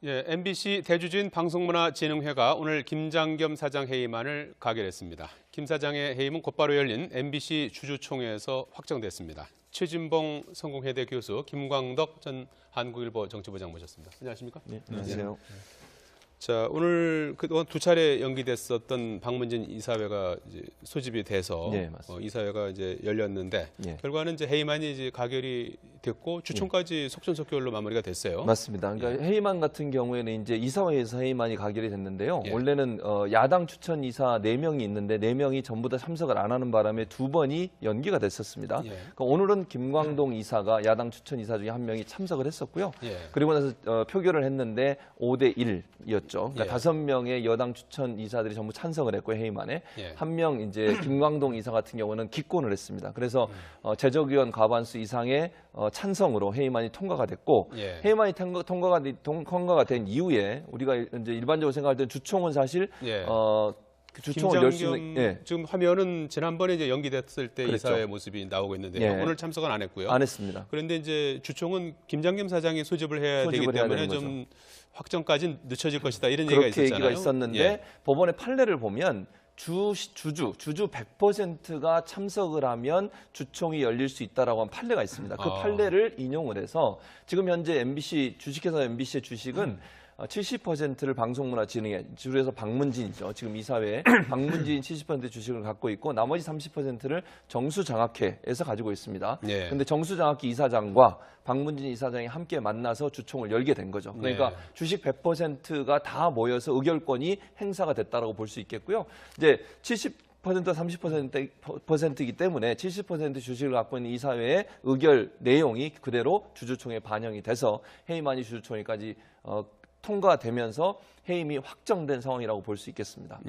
예, MBC 대주주인 방송문화진흥회가 오늘 김장겸 사장 해임안을 가결했습니다. 김 사장의 해임은 곧바로 열린 MBC 주주총회에서 확정됐습니다. 최진봉 성공회대 교수, 김광덕 전 한국일보 정치부장 모셨습니다. 안녕하십니까? 네, 안녕하세요. 자, 오늘 그동안 두 차례 연기됐었던 방문진 이사회가 이제 소집이 돼서 네, 맞습니다. 이사회가 이제 열렸는데 결과는 이제 해임안이 이제 가결이 됐고 주총까지 속전속결로 마무리가 됐어요. 맞습니다. 그러니까 해임안 같은 경우에는 이제 이사회에서 해임안이 가결이 됐는데요. 원래는 야당 추천 이사 4명이 있는데 4명이 전부 다 참석을 안 하는 바람에 2번이 연기가 됐었습니다. 그러니까 오늘은 김광동 이사가 야당 추천 이사 중에 1명이 참석을 했었고요. 그리고 나서 표결을 했는데 5대 1이었죠. 그러니까 5명의 여당 추천 이사들이 전부 찬성을 했고 해임안에 1명 이제 김광동 이사 같은 경우는 기권을 했습니다. 그래서 재적의원 과반수 이상의 찬성으로 해임안이 통과가 됐고 해임안이 통과가 된 이후에 우리가 이제 일반적으로 생각할 때 주총은 사실 그 주총을 열 수 있는 지금 화면은 지난번에 이제 연기됐을 때 이사회 모습이 나오고 있는데요. 오늘 참석은 안 했고요. 안 했습니다. 그런데 이제 주총은 김장겸 사장이 소집을 해야 되기 때문에 좀 확정까지 늦춰질 것이다 이런 얘기가 있었잖아요. 그렇게 얘기가 있었는데 법원의 판례를 보면 주주 100%가 참석을 하면 주총이 열릴 수 있다라고 한 판례가 있습니다. 그 판례를 인용을 해서 지금 현재 MBC 주식회사 MBC의 주식은 70%를 방송문화진흥회, 줄여서 방문진이죠. 지금 이사회에 방문진 70% 주식을 갖고 있고 나머지 30%를 정수장학회에서 가지고 있습니다. 그런데 정수장학회 이사장과 방문진 이사장이 함께 만나서 주총을 열게 된 거죠. 그러니까 주식 100%가 다 모여서 의결권이 행사가 됐다라고 볼 수 있겠고요. 이제 70%가 30%이기 때문에 70% 주식을 갖고 있는 이사회의 의결 내용이 그대로 주주총회에 반영이 돼서 해임안이 주주총회까지 통과되면서 해임이 확정된 상황이라고 볼 수 있겠습니다.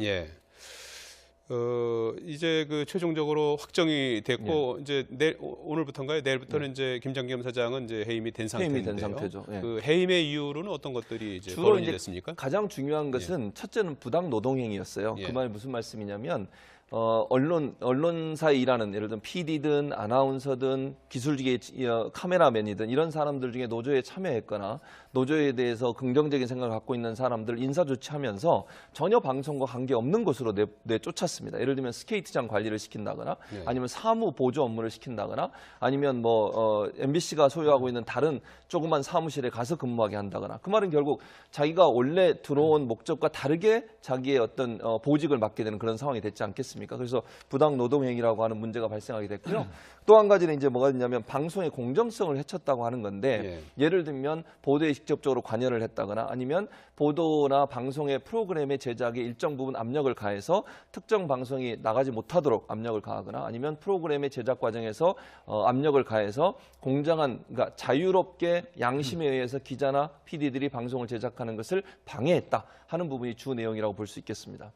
이제 그 최종적으로 확정이 됐고 이제 오늘부터인가요? 내일부터는 이제 김장겸 사장은 이제 해임이 된 상태인데요. 해임이 된 상태죠. 그 해임의 이유로는 어떤 것들이 이제 주로 거론이 됐습니까? 가장 중요한 것은 첫째는 부당 노동행위였어요. 그 말이 무슨 말씀이냐면 언론사에 일하는 예를 들면 PD든 아나운서든 기술직의 카메라맨이든 이런 사람들 중에 노조에 참여했거나 노조에 대해서 긍정적인 생각을 갖고 있는 사람들 인사 조치하면서 전혀 방송과 관계없는 곳으로 내쫓았습니다. 예를 들면 스케이트장 관리를 시킨다거나 아니면 사무 보조 업무를 시킨다거나 아니면 MBC가 소유하고 있는 다른 조그만 사무실에 가서 근무하게 한다거나 그 말은 결국 자기가 원래 들어온 목적과 다르게 자기의 어떤 보직을 맡게 되는 그런 상황이 됐지 않겠습니까? 그래서 부당 노동행위라고 하는 문제가 발생하게 됐고요. 또 한 가지는 이제 뭐가 있냐면 방송의 공정성을 해쳤다고 하는 건데 예를 들면 보도에 직접적으로 관여를 했다거나 아니면 보도나 방송의 프로그램의 제작에 일정 부분 압력을 가해서 특정 방송이 나가지 못하도록 압력을 가하거나 아니면 프로그램의 제작 과정에서 압력을 가해서 공정한 그러니까 자유롭게 양심에 의해서 기자나 PD들이 방송을 제작하는 것을 방해했다 하는 부분이 주 내용이라고 볼 수 있겠습니다.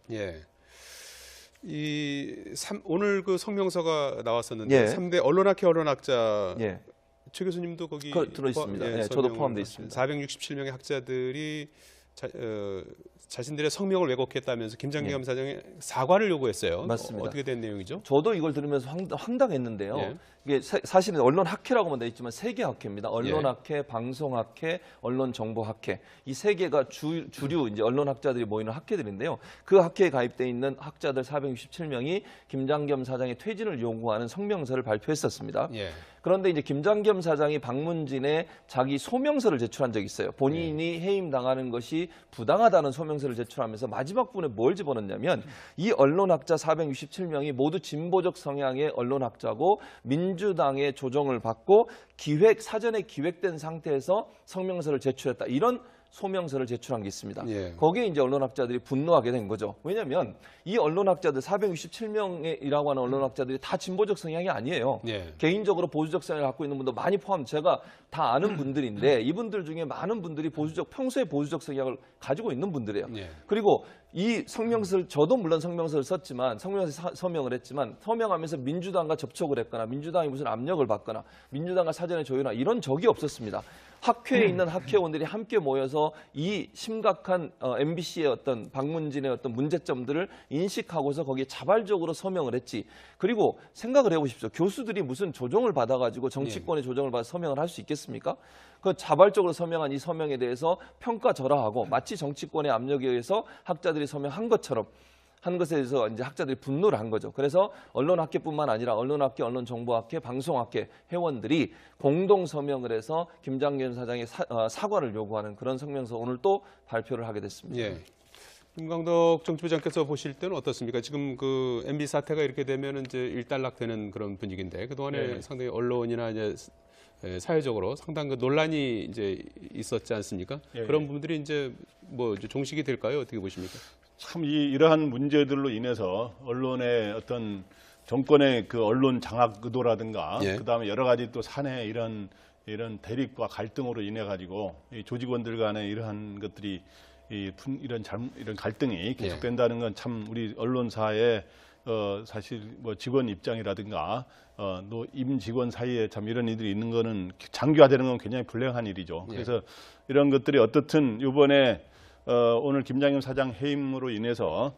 오늘 그 성명서가 나왔었는데 3대 언론학회 최 교수님도 거기 들어있습니다. 저도 포함되어 있습니다. 467명의 학자들이 자신들의 성명을 왜곡했다면서 김장겸 사장의 사과를 요구했어요. 맞습니다. 어떻게 된 내용이죠? 저도 이걸 들으면서 황당했는데요. 이게 사실은 언론학회라고만 되어 있지만 3개 학회입니다. 언론학회, 방송학회, 언론정보학회. 이 3개가 주류 이제 언론학자들이 모이는 학회들인데요. 그 학회에 가입되어 있는 학자들 467명이 김장겸 사장의 퇴진을 요구하는 성명서를 발표했었습니다. 그런데 이제 김장겸 사장이 방문진에 자기 소명서를 제출한 적이 있어요. 본인이 해임당하는 것이 부당하다는 소명서를 제출하면서 마지막 부분에 뭘 집어넣냐면 이 언론학자 467명이 모두 진보적 성향의 언론학자고 민주당의 조정을 받고 사전에 기획된 상태에서 성명서를 제출했다. 이런 소명서를 제출한 게 있습니다. 거기에 이제 언론학자들이 분노하게 된 거죠. 왜냐하면 이 언론학자들 467명이라고 하는 언론학자들이 다 진보적 성향이 아니에요. 개인적으로 보수적 성향을 갖고 있는 분도 많이 포함 제가 다 아는 분들인데 이분들 중에 많은 분들이 평소에 보수적 성향을 가지고 있는 분들이에요. 그리고 이 성명서를 저도 물론 성명서를 썼지만 서명을 했지만 서명하면서 민주당과 접촉을 했거나 민주당이 무슨 압력을 받거나 민주당과 사전에 조율하거나 이런 적이 없었습니다. 학회에 있는 학회원들이 함께 모여서 이 심각한 MBC의 어떤 박문진의 어떤 문제점들을 인식하고서 거기에 자발적으로 서명을 했지. 그리고 생각을 해보십시오. 교수들이 무슨 조정을 받아가지고 정치권의 조정을 받아 서명을 할 수 있겠습니까? 그 자발적으로 서명한 이 서명에 대해서 평가절하하고 마치 정치권의 압력에 의해서 학자들이 서명한 것처럼 한 것에 대해서 이제 학자들이 분노를 한 거죠. 그래서 언론학계뿐만 아니라 언론학계, 언론정보학계, 방송학계 회원들이 공동 서명을 해서 김장겸 사장의 사과를 요구하는 그런 성명서 오늘 또 발표를 하게 됐습니다. 예. 김광덕 정치부장께서 보실 때는 어떻습니까? 지금 그 MB 사태가 이렇게 되면 이제 일단락되는 그런 분위기인데 그 동안에 상당히 언론이나 이제 사회적으로 상당 그 논란이 이제 있었지 않습니까? 그런 부분들이 이제 뭐 이제 종식이 될까요? 어떻게 보십니까? 참 이러한 문제들로 인해서 언론의 어떤 정권의 그 언론 장악 의도라든가 그다음에 여러 가지 또 사내 이런 대립과 갈등으로 인해 가지고 이 조직원들 간의 이러한 것들이 이런 갈등이 계속된다는 건 참 우리 언론사의 사실 뭐 직원 입장이라든가 임직원 사이에 참 이런 일들이 있는 거는 장기화되는 건 굉장히 불행한 일이죠. 그래서 이런 것들이 어떻든 이번에 오늘 김장겸 사장 해임으로 인해서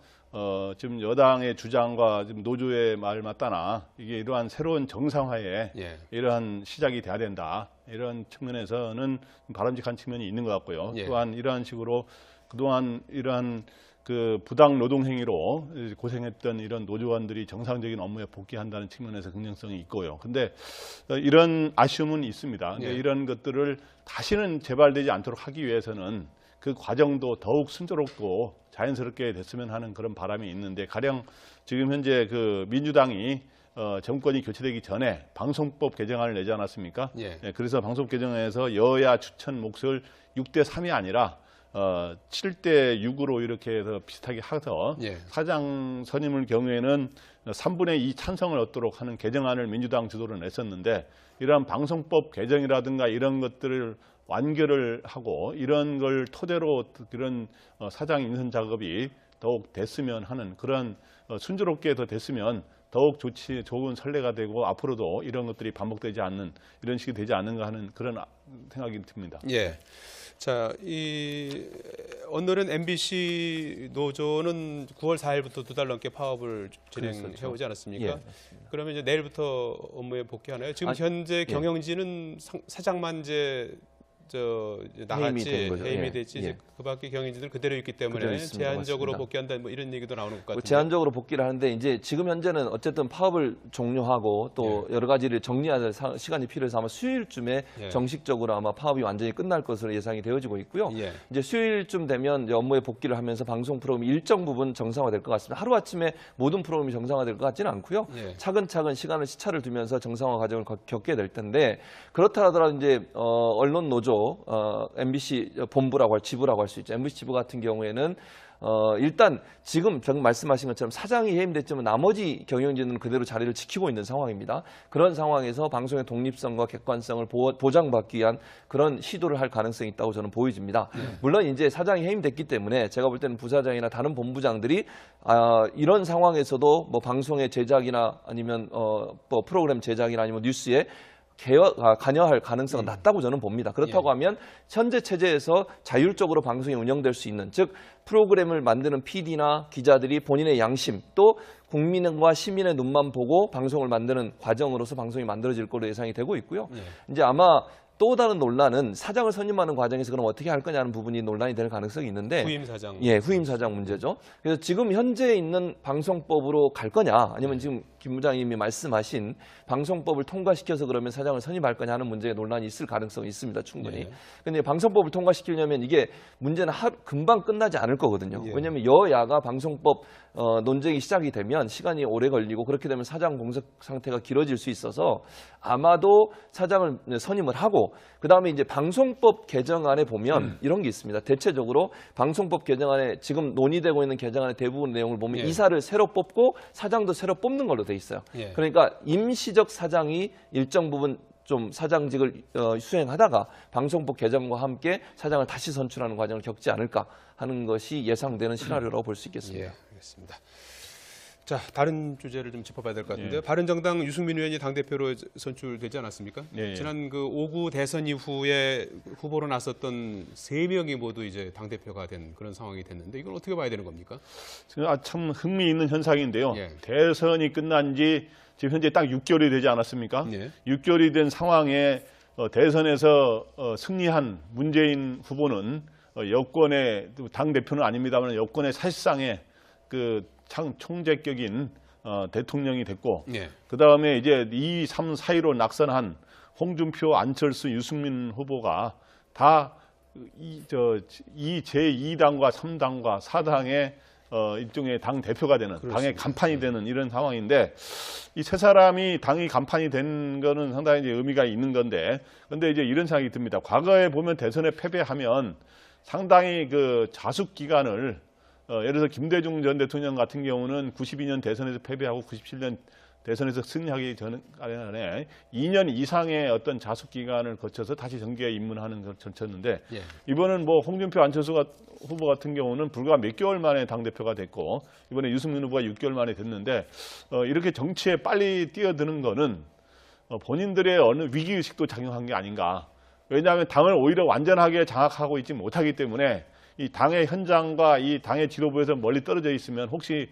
지금 여당의 주장과 지금 노조의 말 맞다나 이게 이러한 새로운 정상화에 이러한 시작이 돼야 된다. 이런 측면에서는 바람직한 측면이 있는 것 같고요. 또한 이러한 식으로 그동안 이러한 그 부당 노동 행위로 고생했던 이런 노조원들이 정상적인 업무에 복귀한다는 측면에서 긍정성이 있고요. 근데 이런 아쉬움은 있습니다. 근데 이런 것들을 다시는 재발되지 않도록 하기 위해서는 그 과정도 더욱 순조롭고 자연스럽게 됐으면 하는 그런 바람이 있는데 가령 지금 현재 그 민주당이 정권이 교체되기 전에 방송법 개정안을 내지 않았습니까? 그래서 방송법 개정에서 여야 추천 몫을 6대 3이 아니라 7대 6으로 이렇게 해서 비슷하게 해서 사장 선임을 경우에는 3분의 2 찬성을 얻도록 하는 개정안을 민주당 주도로 냈었는데 이러한 방송법 개정이라든가 이런 것들을 완결을 하고 이런 걸 토대로 이런 사장 인선 작업이 더욱 됐으면 하는 그런 순조롭게 더 됐으면 더욱 좋은 선례가 되고 앞으로도 이런 것들이 반복되지 않는 이런 식이 되지 않는가 하는 그런 생각이 듭니다. 자, 이 오늘은 MBC 노조는 9월 4일부터 2달 넘게 파업을 진행해 오지 않았습니까? 그러면 이제 내일부터 업무에 복귀하나요? 지금 현재 경영진은 사장만 이제 나갔지 해임이 됐지 이제 그밖에 경영진들 그대로 있기 때문에 제한적으로 복귀한다 뭐 이런 얘기도 나오는 것 같은데. 제한적으로 복귀를 하는데 이제 지금 현재는 어쨌든 파업을 종료하고 또 여러 가지를 정리할 시간이 필요해서 아마 수요일쯤에 정식적으로 아마 파업이 완전히 끝날 것으로 예상이 되어지고 있고요. 이제 수요일쯤 되면 이제 업무에 복귀를 하면서 방송 프로그램이 일정 부분 정상화될 것 같습니다. 하루 아침에 모든 프로그램이 정상화될 것 같지는 않고요. 차근차근 시차를 두면서 정상화 과정을 겪게 될 텐데 그렇다 하더라도 이제 언론 노조 MBC 본부라고 지부라고 할 수 있죠. MBC 지부 같은 경우에는 일단 지금 방금 말씀하신 것처럼 사장이 해임됐지만 나머지 경영진은 그대로 자리를 지키고 있는 상황입니다. 그런 상황에서 방송의 독립성과 객관성을 보장받기 위한 그런 시도를 할 가능성이 있다고 저는 보여집니다. 물론 이제 사장이 해임됐기 때문에 제가 볼 때는 부사장이나 다른 본부장들이 이런 상황에서도 뭐 방송의 제작이나 아니면 뭐 프로그램 제작이나 아니면 뉴스에 관여할 가능성은 낮다고 저는 봅니다. 그렇다고 하면 현재 체제에서 자율적으로 방송이 운영될 수 있는, 즉 프로그램을 만드는 PD나 기자들이 본인의 양심 또 국민과 시민의 눈만 보고 방송을 만드는 과정으로서 방송이 만들어질 걸로 예상이 되고 있고요. 이제 아마 또 다른 논란은 사장을 선임하는 과정에서 그럼 어떻게 할 거냐는 부분이 논란이 될 가능성이 있는데 후임 사장. 후임 사장 문제죠. 그래서 지금 현재 있는 방송법으로 갈 거냐 아니면 지금 김 부장님이 말씀하신 방송법을 통과시켜서 그러면 사장을 선임할 거냐 하는 문제에 논란이 있을 가능성이 있습니다. 충분히. 근데 방송법을 통과시키려면 이게 문제는 금방 끝나지 않을 거거든요. 왜냐하면 여야가 방송법 논쟁이 시작이 되면 시간이 오래 걸리고 그렇게 되면 사장 공석 상태가 길어질 수 있어서 아마도 사장을 선임을 하고 그다음에 이제 방송법 개정안에 보면 이런 게 있습니다. 대체적으로 방송법 개정안에 지금 논의되고 있는 개정안의 대부분 내용을 보면 이사를 새로 뽑고 사장도 새로 뽑는 걸로 돼 있어요. 그러니까 임시적 사장이 일정 부분 좀 사장직을 수행하다가 방송법 개정과 함께 사장을 다시 선출하는 과정을 겪지 않을까 하는 것이 예상되는 시나리오라고 볼 수 있겠습니다. 예, 알겠습니다. 자, 다른 주제를 좀 짚어봐야 될 것 같은데요. 예. 바른정당 유승민 의원이 당대표로 선출되지 않았습니까? 예. 지난 그 5구 대선 이후에 후보로 나섰던 3명이 모두 이제 당대표가 된 그런 상황이 됐는데 이건 어떻게 봐야 되는 겁니까? 참 흥미있는 현상인데요. 예. 대선이 끝난 지 지금 현재 딱 6개월이 되지 않았습니까? 예. 6개월이 된 상황에 대선에서 승리한 문재인 후보는 여권의 당대표는 아닙니다만 여권의 사실상의 그 총재격인 대통령이 됐고 예. 그다음에 이제 2, 3, 4위로 낙선한 홍준표, 안철수, 유승민 후보가 다 제2당과 3당과 4당의 일종의 당 대표가 되는 당의 간판이 되는 이런 상황인데 이 세 사람이 당이 간판이 된 거는 상당히 이제 의미가 있는 건데 근데 이제 이런 생각이 듭니다. 과거에 보면 대선에 패배하면 상당히 그 자숙 기간을 예를 들어서 김대중 전 대통령 같은 경우는 92년 대선에서 패배하고 97년 대선에서 승리하기 전에 2년 이상의 어떤 자숙 기간을 거쳐서 다시 정계에 입문하는 걸 거쳤는데 예. 이번은 뭐 홍준표, 안철수 후보 같은 경우는 불과 몇 개월 만에 당대표가 됐고 이번에 유승민 후보가 6개월 만에 됐는데 이렇게 정치에 빨리 뛰어드는 거는 본인들의 어느 위기의식도 작용한 게 아닌가. 왜냐하면 당을 오히려 완전하게 장악하고 있지 못하기 때문에 이 당의 현장과 이 당의 지도부에서 멀리 떨어져 있으면 혹시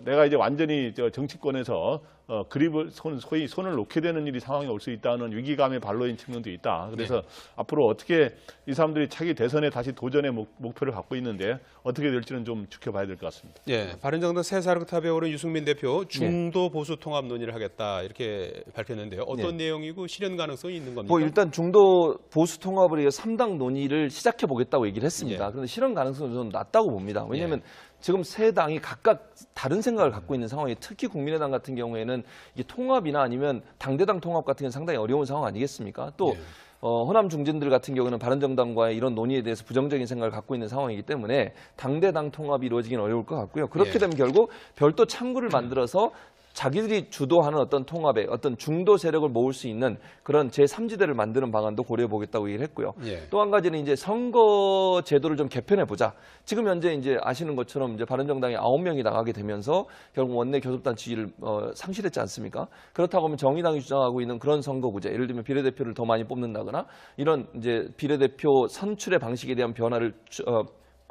내가 이제 완전히 정치권에서 그립을 소위 손을 놓게 되는 일이 상황이 올 수 있다는 위기감의 발로인 측면도 있다. 그래서 앞으로 어떻게 이 사람들이 차기 대선에 다시 도전의 목표를 갖고 있는데 어떻게 될지는 좀 지켜봐야 될 것 같습니다. 예, 바른정당 새 사령탑에 오른 유승민 대표 중도 보수 통합 논의를 하겠다 이렇게 밝혔는데요. 어떤 내용이고 실현 가능성이 있는 겁니까? 뭐 일단 중도 보수 통합을 위해 3당 논의를 시작해 보겠다고 얘기를 했습니다. 예. 그런데 실현 가능성은 좀 낮다고 봅니다. 왜냐하면 지금 세 당이 각각 다른 생각을 갖고 있는 상황이 특히 국민의당 같은 경우에는 이게 통합이나 아니면 당대당 통합 같은 건 상당히 어려운 상황 아니겠습니까? 또 호남 중진들 같은 경우는 바른정당과의 이런 논의에 대해서 부정적인 생각을 갖고 있는 상황이기 때문에 당대당 통합이 이루어지기는 어려울 것 같고요. 그렇게 되면 결국 별도 창구를 만들어서 자기들이 주도하는 어떤 통합에 어떤 중도 세력을 모을 수 있는 그런 제3지대를 만드는 방안도 고려해 보겠다고 얘기를 했고요. 또 한 가지는 이제 선거 제도를 좀 개편해 보자. 지금 현재 이제 아시는 것처럼 이제 바른정당이 9명이 나가게 되면서 결국 원내 교섭단 지위를 상실했지 않습니까? 그렇다고 하면 정의당이 주장하고 있는 그런 선거구제, 예를 들면 비례대표를 더 많이 뽑는다거나 이런 이제 비례대표 선출의 방식에 대한 변화를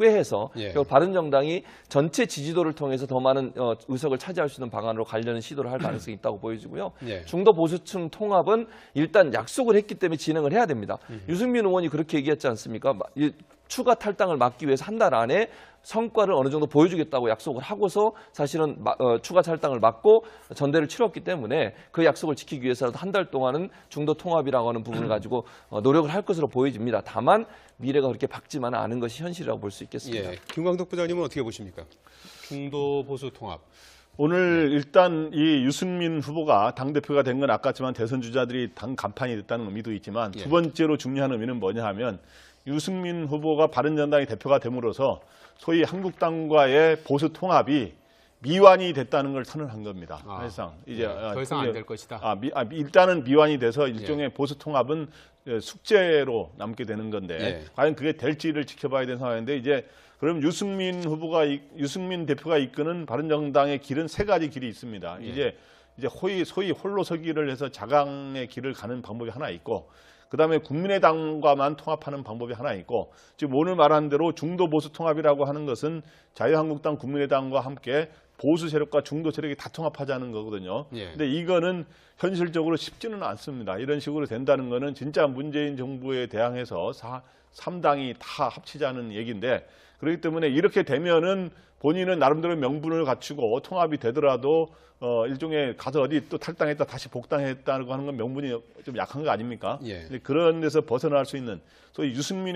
꾀해서 바른정당이 전체 지지도를 통해서 더 많은 의석을 차지할 수 있는 방안으로 가려는 시도를 할 가능성이 있다고 보여지고요. 중도 보수층 통합은 일단 약속을 했기 때문에 진행을 해야 됩니다. 유승민 의원이 그렇게 얘기했지 않습니까? 추가 탈당을 막기 위해서 한 달 안에 성과를 어느 정도 보여주겠다고 약속을 하고서 사실은 추가 탈당을 막고 전대를 치렀기 때문에 그 약속을 지키기 위해서라도 한 달 동안은 중도 통합이라고 하는 부분을 가지고 노력을 할 것으로 보여집니다. 다만 미래가 그렇게 밝지만은 않은 것이 현실이라고 볼 수 있겠습니다. 김광덕 부장님은 어떻게 보십니까? 중도 보수 통합. 오늘 일단 이 유승민 후보가 당대표가 된 건 아깝지만 대선 주자들이 당 간판이 됐다는 의미도 있지만 두 번째로 중요한 의미는 뭐냐 하면 유승민 후보가 바른정당의 대표가 됨으로써 소위 한국당과의 보수 통합이 미완이 됐다는 걸 선언한 겁니다. 사실상 이제 더 이상 안 될 것이다. 일단은 미완이 돼서 일종의 보수 통합은 숙제로 남게 되는 건데 과연 그게 될지를 지켜봐야 되는 상황인데 이제 그럼 유승민 대표가 이끄는 바른정당의 길은 세 가지 길이 있습니다. 이제 소위 홀로서기를 해서 자강의 길을 가는 방법이 하나 있고. 그다음에 국민의당과만 통합하는 방법이 하나 있고 지금 오늘 말한 대로 중도 보수 통합이라고 하는 것은 자유한국당, 국민의당과 함께 보수 세력과 중도 세력이 다 통합하자는 거거든요. 근데 이거는 현실적으로 쉽지는 않습니다. 이런 식으로 된다는 거는 진짜 문재인 정부에 대항해서 3당이 다 합치자는 얘기인데 그렇기 때문에 이렇게 되면은 본인은 나름대로 명분을 갖추고 통합이 되더라도 일종의 가서 어디 또 탈당했다 다시 복당했다고 하는 건 명분이 좀 약한 거 아닙니까? 근데 그런 데서 벗어날 수 있는 소위 유승민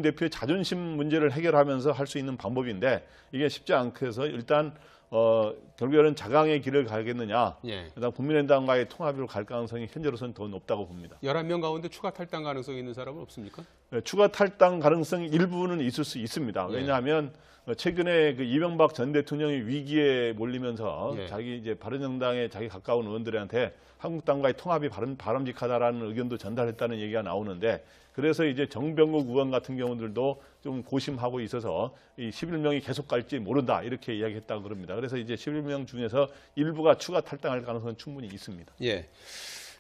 대표의 자존심 문제를 해결하면서 할 수 있는 방법인데 이게 쉽지 않고 해서 일단 결국에는 자강의 길을 가겠느냐, 예. 그다음 국민의당과의 통합으로 갈 가능성이 현재로서는 더 높다고 봅니다. 11명 가운데 추가 탈당 가능성이 있는 사람은 없습니까? 네, 추가 탈당 가능성 일부는 있을 수 있습니다. 예. 왜냐하면 최근에 그 이명박 전 대통령이 위기에 몰리면서 예. 자기 이제 바른정당에 자기 가까운 의원들한테 한국당과의 통합이 바람직하다라는 의견도 전달했다는 얘기가 나오는데, 그래서 이제 정병국 의원 같은 경우들도 좀 고심하고 있어서 이 11명이 계속 갈지 모른다 이렇게 이야기했다고 그럽니다. 그래서 이제 11명 중에서 일부가 추가 탈당할 가능성은 충분히 있습니다. 예.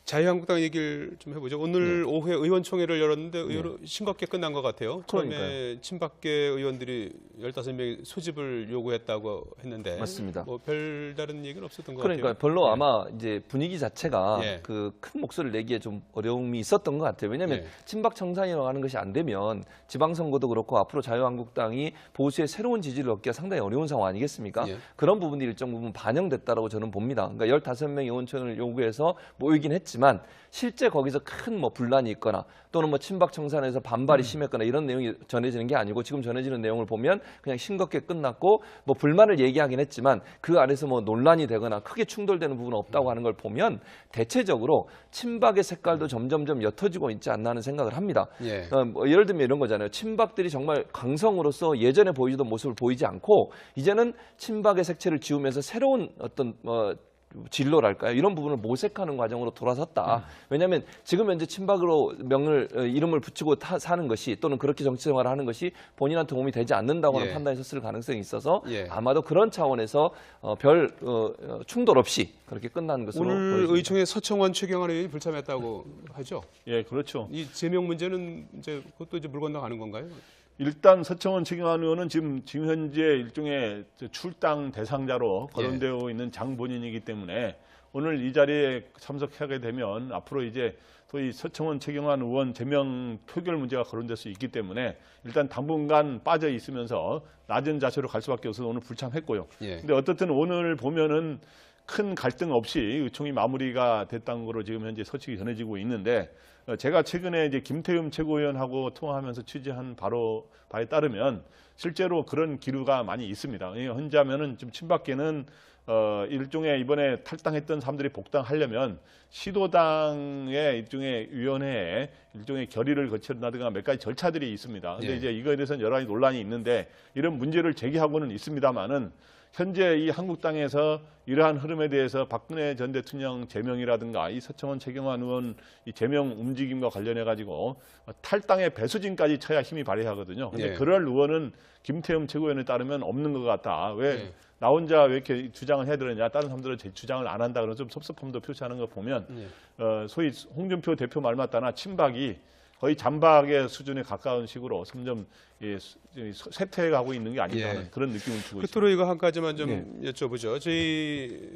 자유한국당 얘기를 좀 해보죠. 오늘 오후에 의원총회를 열었는데 의외로 싱겁게 끝난 것 같아요. 처음에 그러니까요. 친박계 의원들이 15명이 소집을 요구했다고 했는데 맞습니다. 뭐 별다른 얘기는 없었던 것 그러니까 같아요. 별로 예. 아마 이제 분위기 자체가 예. 그 큰 목소리를 내기에 좀 어려움이 있었던 것 같아요. 왜냐하면 예. 친박 청산이라고 하는 것이 안 되면 지방선거도 그렇고 앞으로 자유한국당이 보수의 새로운 지지를 얻기가 상당히 어려운 상황 아니겠습니까? 예. 그런 부분이 일정 부분 반영됐다라고 저는 봅니다. 그러니까 15명의 의원총회를 요구해서 모이긴 했지만 실제 거기서 큰 뭐 분란이 있거나 또는 뭐 친박 청산에서 반발이 심했거나 이런 내용이 전해지는 게 아니고, 지금 전해지는 내용을 보면 그냥 싱겁게 끝났고, 뭐 불만을 얘기하긴 했지만 그 안에서 뭐 논란이 되거나 크게 충돌되는 부분은 없다고 하는 걸 보면 대체적으로 친박의 색깔도 점점점 옅어지고 있지 않나 하는 생각을 합니다. 예. 뭐 예를 들면 이런 거잖아요. 친박들이 정말 강성으로서 예전에 보이던 모습을 보이지 않고 이제는 친박의 색채를 지우면서 새로운 어떤 진로랄까요? 이런 부분을 모색하는 과정으로 돌아섰다. 왜냐하면 지금 현재 친박으로 이름을 붙이고 사는 것이, 또는 그렇게 정치 생활을 하는 것이 본인한테 도움이 되지 않는다고 하는 예. 판단했을 가능성이 있어서 예. 아마도 그런 차원에서 별 충돌 없이 그렇게 끝난 것으로 오늘 보여집니다. 의총에 서청원 최경환 의원이 불참했다고 하죠. 예, 그렇죠. 이 제명 문제는 이제 그것도 이제 물 건너가는 건가요? 일단 서청원 최경환 의원은 지금 현재 일종의 출당 대상자로 거론되어 있는 장본인이기 때문에 오늘 이 자리에 참석하게 되면 앞으로 이제 소위 서청원 최경환 의원 제명 표결 문제가 거론될 수 있기 때문에 일단 당분간 빠져 있으면서 낮은 자세로 갈 수밖에 없어서 오늘 불참했고요. 예. 근데 어떻든 오늘 보면은 큰 갈등 없이 의총이 마무리가 됐다는 거로 지금 현재 소식이 전해지고 있는데, 제가 최근에 이제 김태흠 최고위원하고 통화하면서 취재한 바에 따르면 실제로 그런 기류가 많이 있습니다. 현재 하면은 좀 친박계는 일종의 이번에 탈당했던 사람들이 복당하려면 시도당의 일종의 위원회에 일종의 결의를 거친다든가 몇 가지 절차들이 있습니다. 근데 예. 이제 이거에 대해서는 여러 가지 논란이 있는데, 이런 문제를 제기하고는 있습니다만은 현재 이 한국당에서 이러한 흐름에 대해서 박근혜 전 대통령 제명이라든가 이 서청원 최경환 의원 이 제명 움직임과 관련해 가지고 탈당의 배수진까지 쳐야 힘이 발휘하거든요. 근데 예. 그럴 의원은 김태흠 최고위원에 따르면 없는 것 같다. 왜 예. 나 혼자 왜 이렇게 주장을 해야 되느냐, 다른 사람들은 제 주장을 안 한다 그러면 좀 섭섭함도 표시하는 거 보면 소위 홍준표 대표 말 맞다나 친박이 거의 잔박의 수준에 가까운 식으로 점점 쇠퇴해가고 있는 게 아닌가 하는 그런 느낌을 주고 있습니다. 끝으로 이거 한 가지만 좀 여쭤보죠. 저희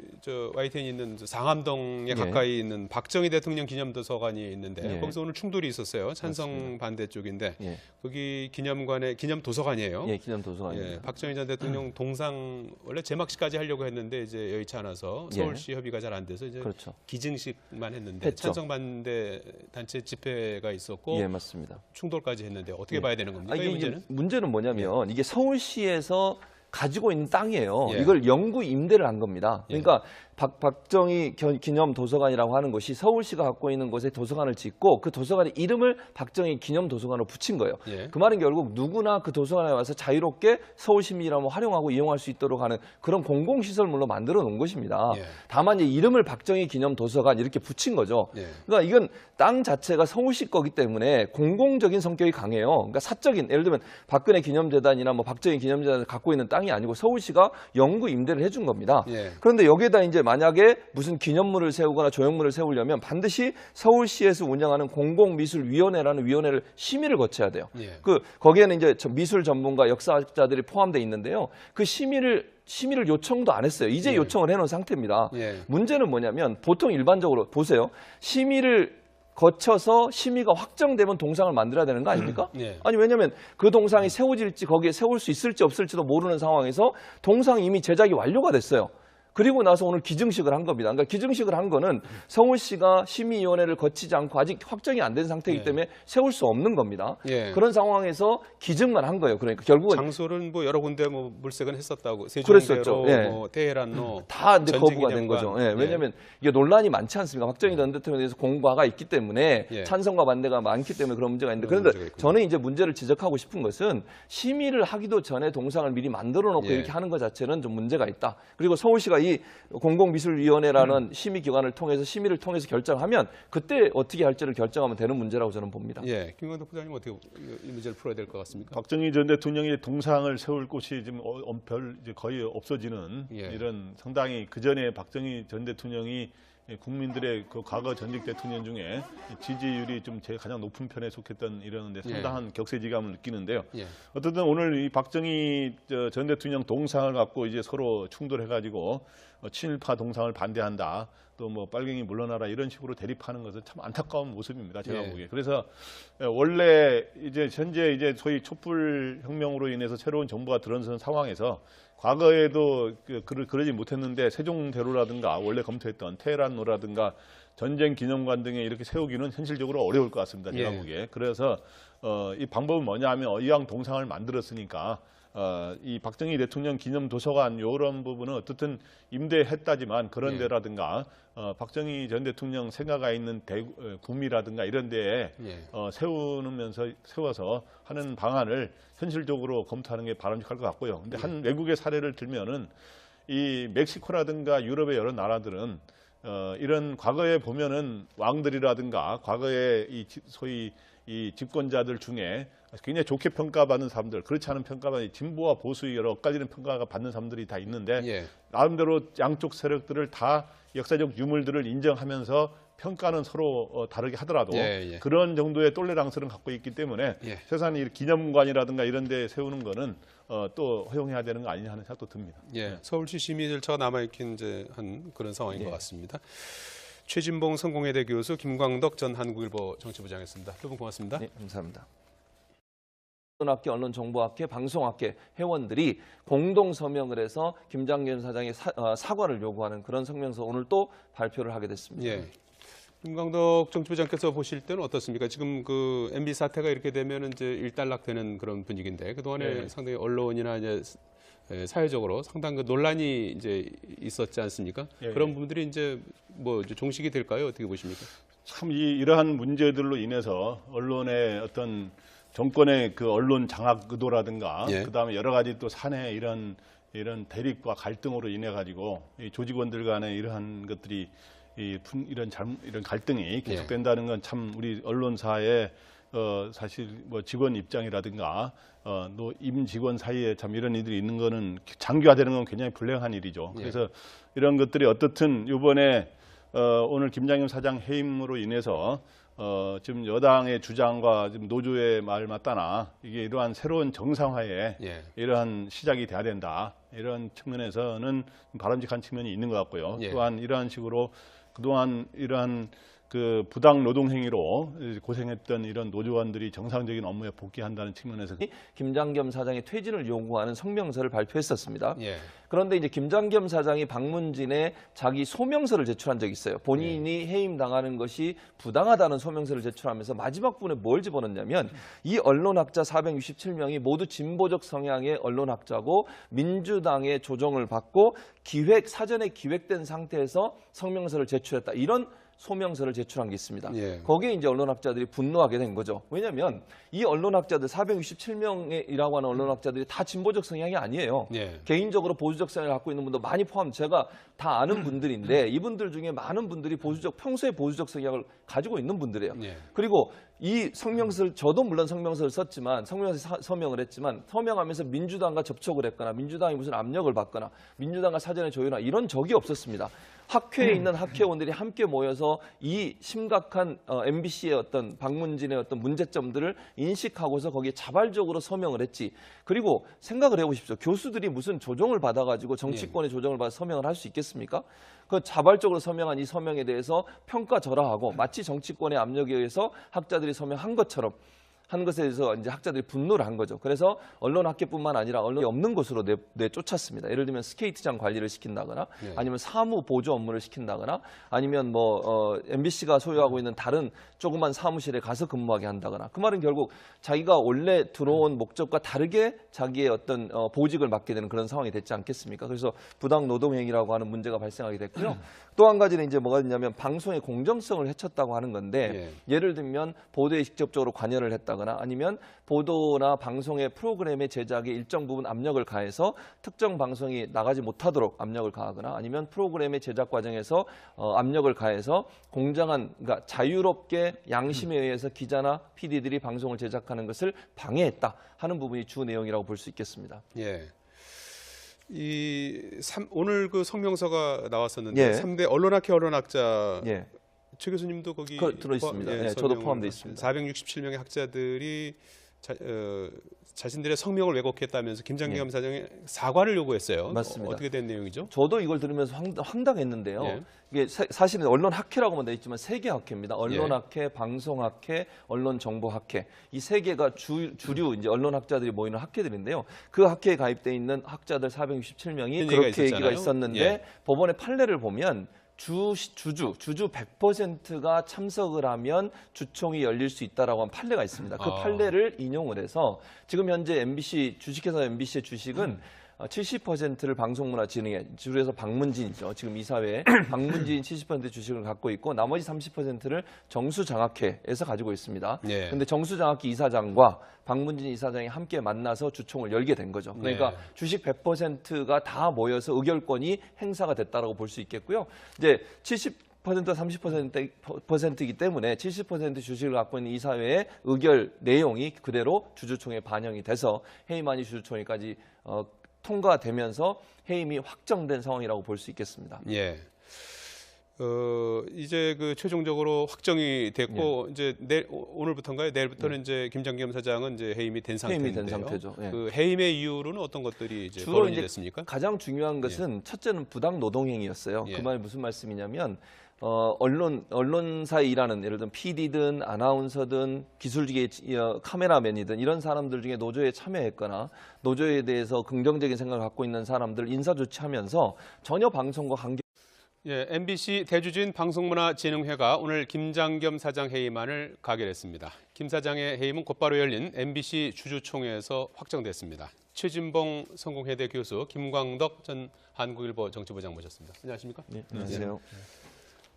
YTN이 있는 상암동에 가까이 있는 박정희 대통령 기념도서관이 있는데 예. 거기서 오늘 충돌이 있었어요. 찬성 반대 쪽인데 예. 거기 기념도서관이에요. 예, 기념도서관입니다. 예, 박정희 전 대통령 동상 원래 제막식까지 하려고 했는데 이제 여의치 않아서 서울시 협의가 잘 안 돼서 이제 그렇죠. 기증식만 했는데 했죠. 찬성 반대 단체 집회가 있었고 예, 맞습니다. 충돌까지 했는데 어떻게 봐야 되는 겁니까? 이 이게 문제는? 문제는 뭐냐면 이게 서울시에서 가지고 있는 땅이에요. 예. 이걸 영구 임대를 한 겁니다. 그러니까 박정희 기념 도서관이라고 하는 것이 서울시가 갖고 있는 곳에 도서관을 짓고 그 도서관의 이름을 박정희 기념 도서관으로 붙인 거예요. 예. 그 말은 결국 누구나 그 도서관에 와서 자유롭게 서울 시민이라면 활용하고 이용할 수 있도록 하는 그런 공공시설물로 만들어 놓은 것입니다. 예. 다만 이제 이름을 박정희 기념 도서관 이렇게 붙인 거죠. 예. 그러니까 이건 땅 자체가 서울시 거기 때문에 공공적인 성격이 강해요. 그러니까 사적인, 예를 들면 박근혜 기념재단이나 뭐 박정희 기념재단을 갖고 있는 땅이 아니고 서울시가 영구 임대를 해준 겁니다. 예. 그런데 여기에다 이제 만약에 무슨 기념물을 세우거나 조형물을 세우려면 반드시 서울시에서 운영하는 공공미술위원회라는 위원회를 심의를 거쳐야 돼요. 예. 거기에는 이제 미술 전문가, 역사학자들이 포함되어 있는데요. 그 심의를 요청도 안 했어요. 이제 요청을 해놓은 상태입니다. 예. 문제는 뭐냐면 보통 일반적으로 보세요. 심의를 거쳐서 심의가 확정되면 동상을 만들어야 되는 거 아닙니까? 예. 아니 왜냐하면 그 동상이 세워질지 거기에 세울 수 있을지 없을지도 모르는 상황에서 동상이 이미 제작이 완료가 됐어요. 그리고 나서 오늘 기증식을 한 겁니다. 그러니까 기증식을 한 거는 서울시가 심의위원회를 거치지 않고 아직 확정이 안 된 상태이기 때문에 세울 수 없는 겁니다. 그런 상황에서 기증만 한 거예요. 그러니까 결국은 장소는 뭐 여러 군데 뭐 물색은 했었다고 그랬었죠. 세종대로, 뭐 테헤란로 다 이제 거부가 된 거죠. 왜냐하면 이게 논란이 많지 않습니까? 박정희 전 대통령에 대해서 공과가 있기 때문에 찬성과 반대가 많기 때문에 그런 문제가 있는데 그런데 저는 이제 문제를 지적하고 싶은 것은 심의를 하기도 전에 동상을 미리 만들어 놓고 이렇게 하는 것 자체는 좀 문제가 있다. 그리고 서울시가 이 공공미술위원회라는 심의기관을 통해서 심의를 통해서 결정하면 그때 어떻게 할지를 결정하면 되는 문제라고 저는 봅니다. 김광덕 부장님 어떻게 이 문제를 풀어야 될 것 같습니까? 박정희 전 대통령이 동상을 세울 곳이 지금 이제 거의 없어지는 이런 상당히 그 전에 박정희 전 대통령이 국민들의 그 과거 전직 대통령 중에 지지율이 좀 제일 가장 높은 편에 속했던 이러는데 상당한 격세지감을 느끼는데요. 어쨌든 오늘 이 박정희 전 대통령 동상을 갖고 이제 서로 충돌해가지고 친일파 동상을 반대한다. 또 뭐 빨갱이 물러나라 이런 식으로 대립하는 것은 참 안타까운 모습입니다. 제가 보기에. 그래서 원래 이제 현재 이제 소위 촛불 혁명으로 인해서 새로운 정부가 들어선 상황에서 과거에도 그러지 못했는데 세종대로라든가 원래 검토했던 테헤란로라든가 전쟁 기념관 등에 이렇게 세우기는 현실적으로 어려울 것 같습니다. 제가 보기에. 그래서 이 방법은 뭐냐 하면 이왕 동상을 만들었으니까 이 박정희 대통령 기념 도서관 이런 부분은 어떻든 임대했다지만 그런 데라든가 박정희 전 대통령 생가가 있는 구미라든가 이런 데에 세워서 하는 방안을 현실적으로 검토하는 게 바람직할 것 같고요. 근데 한 외국의 사례를 들면은 이 멕시코라든가 유럽의 여러 나라들은 이런 과거에 보면은 왕들이라든가 과거에 소위 이 집권자들 중에 굉장히 좋게 평가받는 사람들, 그렇지 않은 평가받는 진보와 보수 여러 엇갈리는 평가가 받는 사람들이 다 있는데 나름대로 양쪽 세력들을 다 역사적 유물들을 인정하면서 평가는 서로 다르게 하더라도 그런 정도의 똘레랑스를 갖고 있기 때문에 세상에 이 기념관이라든가 이런 데 세우는 거는 또 허용해야 되는 거 아니냐 하는 생각도 듭니다. 서울시 심의 절차가 남아있긴 이제 한 그런 상황인 것 같습니다. 최진봉 성공회대 교수, 김광덕 전 한국일보 정치부장이었습니다. 두 분 고맙습니다. 감사합니다. 언론학회, 언론정보학회, 방송학회 회원들이 공동 서명을 해서 김장겸 사장의 사과를 요구하는 그런 성명서 오늘 또 발표를 하게 됐습니다. 김광덕 정치부장께서 보실 때는 어떻습니까? 지금 그 MB 사태가 이렇게 되면 이제 일단락되는 그런 분위기인데 그동안에 상당히 언론이나 이제 사회적으로 상당 그 논란이 이제 있었지 않습니까? 그런 부분들이 이제 뭐 종식이 될까요? 어떻게 보십니까? 참 이러한 문제들로 인해서 언론의 어떤 정권의 그 언론 장악 의도라든가 그다음에 여러 가지 또 사내 이런 대립과 갈등으로 인해 가지고 이 조직원들 간의 이러한 것들이 이런 갈등이 계속된다는 건 참 우리 언론사의 사실 뭐 직원 입장이라든가 임직원 사이에 참 이런 일들이 있는 거는 장기화되는 건 굉장히 불행한 일이죠. 그래서 이런 것들이 어떻든 이번에 오늘 김장겸 사장 해임으로 인해서 지금 여당의 주장과 지금 노조의 말 맞다나 이게 이러한 새로운 정상화에 이러한 시작이 돼야 된다. 이런 측면에서는 바람직한 측면이 있는 것 같고요. 또한 이러한 식으로 그동안 이러한 그 부당 노동 행위로 고생했던 이런 노조원들이 정상적인 업무에 복귀한다는 측면에서 김장겸 사장의 퇴진을 요구하는 성명서를 발표했었습니다. 그런데 이제 김장겸 사장이 방문진에 자기 소명서를 제출한 적이 있어요. 본인이 해임당하는 것이 부당하다는 소명서를 제출하면서 마지막 부분에 뭘 집어넣냐면 이 언론학자 467명이 모두 진보적 성향의 언론학자고 민주당의 조정을 받고 사전에 기획된 상태에서 성명서를 제출했다. 이런 소명서를 제출한 게 있습니다. 거기에 이제 언론학자들이 분노하게 된 거죠. 왜냐하면 이 언론학자들 467명이라고 하는 언론학자들이 다 진보적 성향이 아니에요. 개인적으로 보수적 성향을 갖고 있는 분도 많이 포함 제가 다 아는 분들인데 이분들 중에 많은 분들이 평소에 보수적 성향을 가지고 있는 분들이에요. 그리고 이 성명서를 저도 물론 성명서를 썼지만 서명을 했지만 서명하면서 민주당과 접촉을 했거나 민주당이 무슨 압력을 받거나 민주당과 사전에 조율하거나 이런 적이 없었습니다. 학회에 있는 학회원들이 함께 모여서 이 심각한 MBC의 어떤 방문진의 어떤 문제점들을 인식하고서 거기에 자발적으로 서명을 했지. 그리고 생각을 해보십시오. 교수들이 무슨 조정을 받아가지고 정치권의 조정을 받아 서명을 할 수 있겠습니까? 그 자발적으로 서명한 이 서명에 대해서 평가절하하고 마치 정치권의 압력에 의해서 학자들이 서명한 것처럼 한 것에 대해서 이제 학자들이 분노를 한 거죠. 그래서 언론학회뿐만 아니라 언론이 없는 곳으로 내쫓았습니다. 예를 들면 스케이트장 관리를 시킨다거나 아니면 사무 보조 업무를 시킨다거나 아니면 MBC가 소유하고 있는 다른 조그만 사무실에 가서 근무하게 한다거나 그 말은 결국 자기가 원래 들어온 목적과 다르게 자기의 어떤 보직을 맡게 되는 그런 상황이 됐지 않겠습니까? 그래서 부당 노동행위라고 하는 문제가 발생하게 됐고요. 또 한 가지는 이제 뭐가 있냐면 방송의 공정성을 해쳤다고 하는 건데 예를 들면 보도에 직접적으로 관여를 했다거나 아니면 보도나 방송의 프로그램의 제작에 일정 부분 압력을 가해서 특정 방송이 나가지 못하도록 압력을 가하거나 아니면 프로그램의 제작 과정에서 압력을 가해서 공정한 그러니까 자유롭게 양심에 의해서 기자나 PD들이 방송을 제작하는 것을 방해했다 하는 부분이 주 내용이라고 볼 수 있겠습니다. 예. 오늘 그 성명서가 나왔었는데 3대 언론학자 최 교수님도 거기 들어 있습니다. 저도 포함되어 있습니다. 467명의 학자들이 자신들의 성명을 왜곡했다면서 김장겸 사장이 사과를 요구했어요. 맞습니다. 어떻게 된 내용이죠? 저도 이걸 들으면서 황당했는데요. 이게 사실은 언론학회라고만 되어 있지만 세 개 학회입니다. 언론학회, 방송학회, 언론정보학회 이 세 개가 주류 이제 언론학자들이 모이는 학회들인데요. 그 학회에 가입돼 있는 학자들 467명이 그렇게 얘기가 있었는데 법원의 판례를 보면 주주 100%가 참석을 하면 주총이 열릴 수 있다라고 한 판례가 있습니다. 그 판례를 인용을 해서 지금 현재 MBC 주식회사 MBC의 주식은 70%를 방송문화진흥회, 줄여서 방문진이죠. 지금 이사회에 방문진 70% 주식을 갖고 있고 나머지 30%를 정수장학회에서 가지고 있습니다. 그런데 정수장학회 이사장과 방문진 이사장이 함께 만나서 주총을 열게 된 거죠. 그러니까 주식 100%가 다 모여서 의결권이 행사가 됐다라고 볼 수 있겠고요. 이제 30%이기 때문에 70% 주식을 갖고 있는 이사회의 의결 내용이 그대로 주주총회에 반영이 돼서 해임안이 주주총회까지 통과되면서 해임이 확정된 상황이라고 볼 수 있겠습니다. 예. 이제 그 최종적으로 확정이 됐고 이제 오늘부터인가요? 내일부터는 이제 김장겸 사장은 이제 해임이 된 상태인데요. 해임이 된 상태죠. 그 해임의 이유로는 어떤 것들이 이제 주로 거론이 이제 됐습니까? 가장 중요한 것은 첫째는 부당 노동행위였어요. 그 말이 무슨 말씀이냐면 언론사에 일하는 예를 들면 PD든 아나운서든 기술직의 카메라맨이든 이런 사람들 중에 노조에 참여했거나 노조에 대해서 긍정적인 생각을 갖고 있는 사람들 인사 조치하면서 전혀 방송과 관계 MBC 대주주인 방송문화진흥회가 오늘 김장겸 사장 해임안을 가결했습니다. 김 사장의 해임은 곧바로 열린 MBC 주주총회에서 확정됐습니다. 최진봉 성공회대 교수, 김광덕 전 한국일보 정치부장 모셨습니다. 안녕하십니까? 네, 안녕하세요.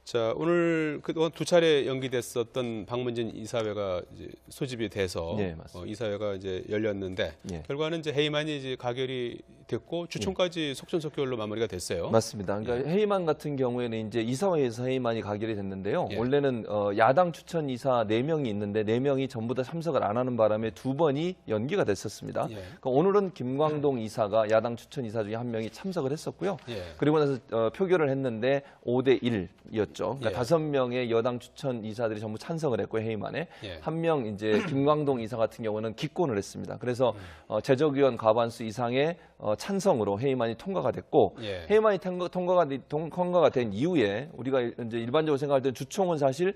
자, 오늘 그동안 두 차례 연기됐었던 방문진 이사회가 이제 소집이 돼서 이사회가 이제 열렸는데 결과는 이제 해임안이 이제 가결이 됐고 주총까지 속전속결로 마무리가 됐어요. 맞습니다. 그러니까 해임안 같은 경우에는 이제 이사회에서 해임안이 가결이 됐는데요. 원래는 야당 추천 이사 4명이 있는데 4명이 전부 다 참석을 안 하는 바람에 2번이 연기가 됐었습니다. 그러니까 오늘은 김광동 이사가 야당 추천 이사 중에 한 명이 참석을 했었고요. 그리고 나서 표결을 했는데 5대 1이었죠. 그러니까 5명의 여당 추천 이사들이 전부 찬성을 했고 해임안에 한 명 이제 김광동 이사 같은 경우는 기권을 했습니다. 그래서 재적의원 과반수 이상의 찬성으로 해임안이 통과가 됐고 해임안이 통과가 된 이후에 우리가 이제 일반적으로 생각할 때 주총은 사실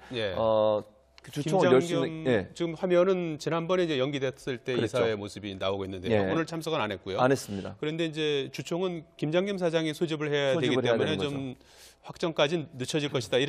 주총을 열 수 있는 지금 화면은 지난번에 이제 연기됐을 때 이사회 모습이 나오고 있는데요. 오늘 참석은 안 했고요. 안 했습니다. 그런데 이제 주총은 김장겸 사장이 소집을 해야 되기 때문에 좀 확정까지는 늦춰질 것이다.